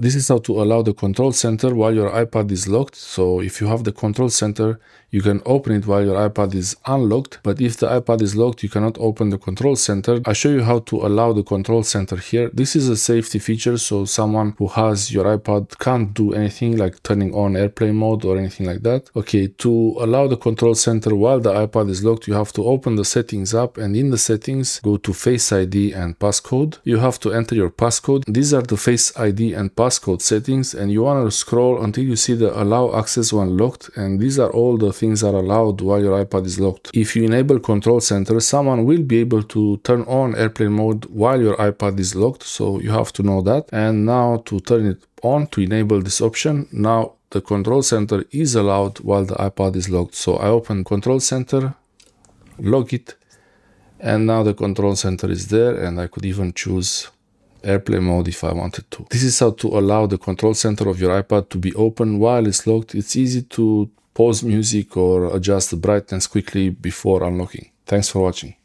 This is how to allow the control center while your iPad is locked. So if you have the control center, you can open it while your iPad is unlocked. But if the iPad is locked, you cannot open the control center. I'll show you how to allow the control center here. This is a safety feature, so someone who has your iPad can't do anything like turning on airplane mode or anything like that. Okay, to allow the control center while the iPad is locked, you have to open the settings app, and in the settings, go to Face ID and passcode. You have to enter your passcode. These are the Face ID and passcode settings, and you want to scroll until you see the allow access when locked, and these are all the things are allowed while your iPad is locked. If you enable control center, someone will be able to turn on airplane mode while your iPad is locked, so you have to know that. And now to turn it on, to enable this option, now the control center is allowed while the iPad is locked. So I open control center, lock it, and now the control center is there, and I could even choose airplane mode if I wanted to. This is how to allow the control center of your iPad to be open while it's locked. It's easy to pause music or adjust the brightness quickly before unlocking. Thanks for watching.